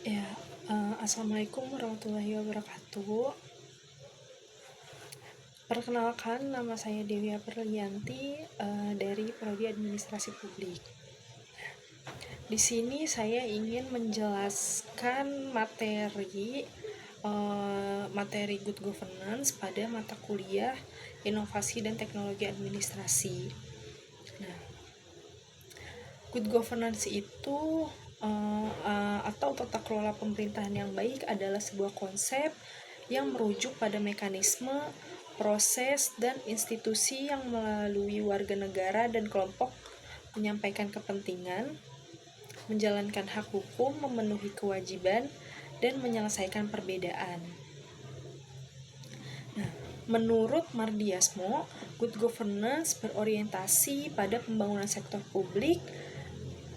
Ya, Assalamualaikum warahmatullahi wabarakatuh. Perkenalkan, nama saya Dewi Perlianti dari Prodi Administrasi Publik. Di sini saya ingin menjelaskan materi Good Governance pada mata kuliah Inovasi dan Teknologi Administrasi. Nah, Good Governance itu atau tata kelola pemerintahan yang baik adalah sebuah konsep yang merujuk pada mekanisme, proses, dan institusi yang melalui warga negara dan kelompok menyampaikan kepentingan, menjalankan hak hukum, memenuhi kewajiban, dan menyelesaikan perbedaan. Nah, menurut Mardiasmo, Good Governance berorientasi pada pembangunan sektor publik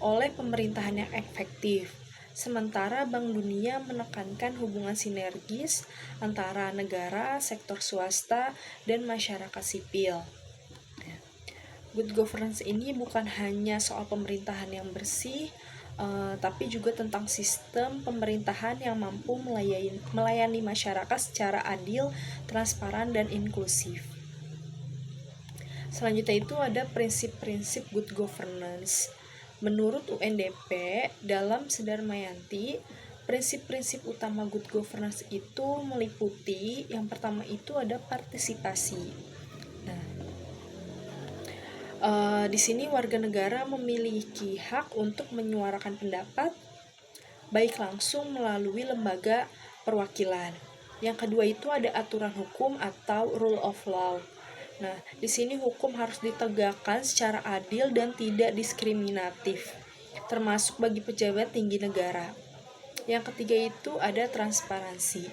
oleh pemerintahan yang efektif. Sementara Bank Dunia menekankan hubungan sinergis antara negara, sektor swasta, dan masyarakat sipil. Good governance ini bukan hanya soal pemerintahan yang bersih, tapi juga tentang sistem pemerintahan yang mampu melayani masyarakat secara adil, transparan, dan inklusif. Selanjutnya itu ada prinsip-prinsip good governance. Menurut UNDP, dalam Sedarmayanti, prinsip-prinsip utama good governance itu meliputi yang pertama itu ada partisipasi. Nah, di sini warga negara memiliki hak untuk menyuarakan pendapat, baik langsung melalui lembaga perwakilan. Yang kedua itu ada aturan hukum atau rule of law. Nah, di sini hukum harus ditegakkan secara adil dan tidak diskriminatif, termasuk bagi pejabat tinggi negara. Yang ketiga itu ada transparansi.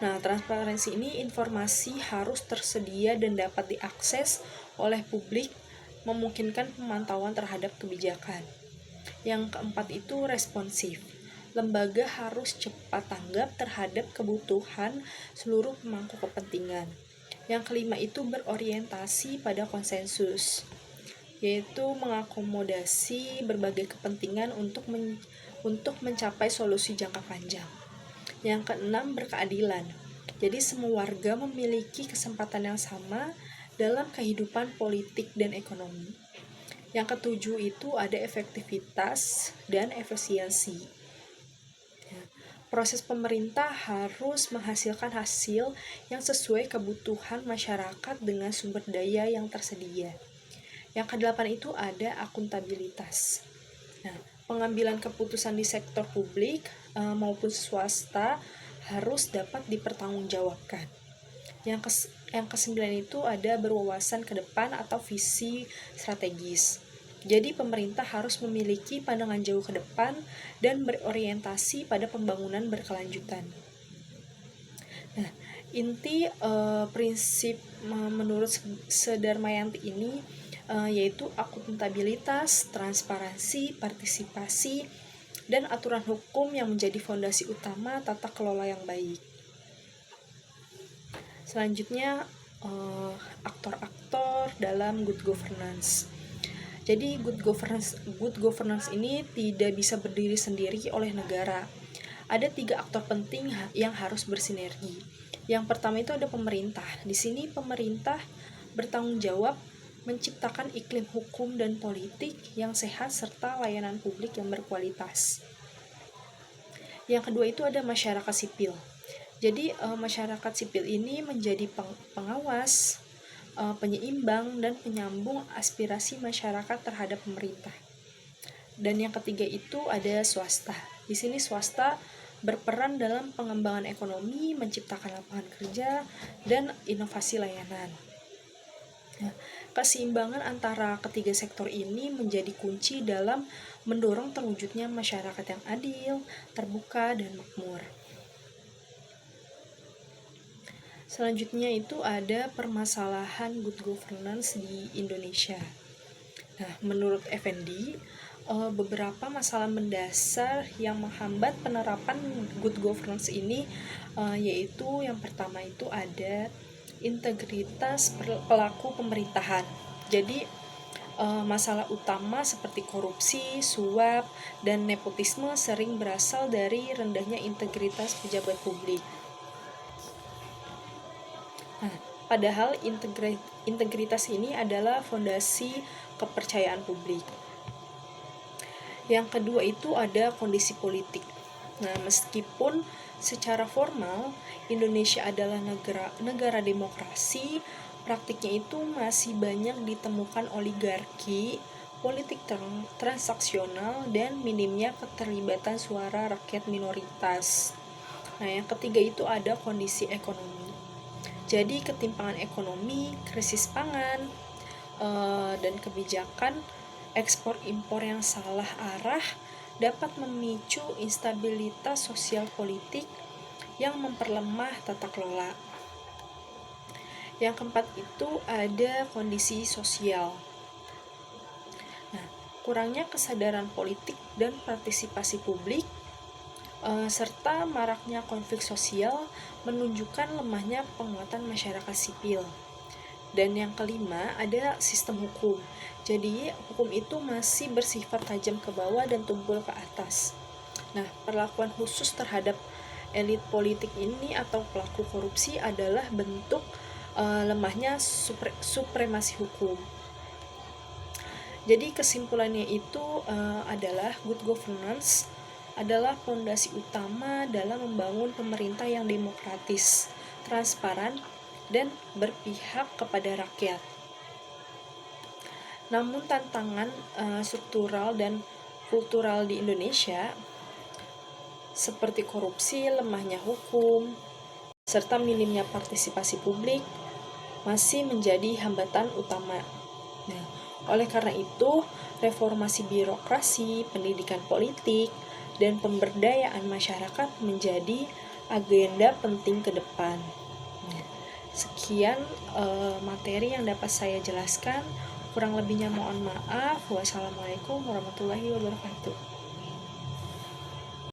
Nah, transparansi ini informasi harus tersedia dan dapat diakses oleh publik, memungkinkan pemantauan terhadap kebijakan. Yang keempat itu responsif. Lembaga harus cepat tanggap terhadap kebutuhan seluruh pemangku kepentingan. Yang kelima itu berorientasi pada konsensus, yaitu mengakomodasi berbagai kepentingan untuk mencapai solusi jangka panjang. Yang keenam berkeadilan. Jadi semua warga memiliki kesempatan yang sama dalam kehidupan politik dan ekonomi. Yang ketujuh itu ada efektivitas dan efisiensi. Proses pemerintah harus menghasilkan hasil yang sesuai kebutuhan masyarakat dengan sumber daya yang tersedia. Yang kedelapan itu ada akuntabilitas. Nah, pengambilan keputusan di sektor publik maupun swasta harus dapat dipertanggungjawabkan. Yang kesembilan itu ada berwawasan ke depan atau visi strategis. Jadi pemerintah harus memiliki pandangan jauh ke depan dan berorientasi pada pembangunan berkelanjutan. Nah, inti prinsip menurut Sedarmayanti ini yaitu akuntabilitas, transparansi, partisipasi, dan aturan hukum yang menjadi fondasi utama tata kelola yang baik. Selanjutnya aktor-aktor dalam good governance. Jadi good governance ini tidak bisa berdiri sendiri oleh negara. Ada 3 aktor penting yang harus bersinergi. Yang pertama itu ada pemerintah. Di sini pemerintah bertanggung jawab menciptakan iklim hukum dan politik yang sehat serta layanan publik yang berkualitas. Yang kedua itu ada masyarakat sipil. Jadi masyarakat sipil ini menjadi pengawas, penyeimbang, dan penyambung aspirasi masyarakat terhadap pemerintah. Dan yang ketiga itu ada swasta. Di sini swasta berperan dalam pengembangan ekonomi, menciptakan lapangan kerja, dan inovasi layanan. Nah, keseimbangan antara ketiga sektor ini menjadi kunci dalam mendorong terwujudnya masyarakat yang adil, terbuka, dan makmur. Selanjutnya itu ada permasalahan good governance di Indonesia. Nah, menurut Effendi, beberapa masalah mendasar yang menghambat penerapan good governance ini yaitu yang pertama itu ada integritas pelaku pemerintahan. Jadi Masalah utama seperti korupsi, suap, dan nepotisme sering berasal dari rendahnya integritas pejabat publik. Nah, padahal integritas ini adalah fondasi kepercayaan publik. Yang kedua itu ada kondisi politik. Nah, meskipun secara formal Indonesia adalah negara demokrasi, praktiknya itu masih banyak ditemukan oligarki, politik transaksional, dan minimnya keterlibatan suara rakyat minoritas. Nah, yang ketiga itu ada kondisi ekonomi. Jadi ketimpangan ekonomi, krisis pangan, dan kebijakan ekspor impor yang salah arah dapat memicu instabilitas sosial politik yang memperlemah tata kelola. Yang keempat itu ada kondisi sosial. Nah, kurangnya kesadaran politik dan partisipasi publik serta maraknya konflik sosial menunjukkan lemahnya penguatan masyarakat sipil. Dan yang kelima ada sistem hukum. Jadi hukum itu masih bersifat tajam ke bawah dan tumpul ke atas. Nah, perlakuan khusus terhadap elit politik ini atau pelaku korupsi adalah bentuk lemahnya supremasi hukum. Jadi kesimpulannya itu adalah good governance adalah fondasi utama dalam membangun pemerintah yang demokratis, transparan, dan berpihak kepada rakyat. Namun tantangan struktural dan kultural di Indonesia seperti korupsi, lemahnya hukum, serta minimnya partisipasi publik masih menjadi hambatan utama. Nah, oleh karena itu, reformasi birokrasi, pendidikan politik, dan pemberdayaan masyarakat menjadi agenda penting ke depan. Nah, sekian materi yang dapat saya jelaskan. Kurang lebihnya mohon maaf. Wassalamualaikum warahmatullahi wabarakatuh.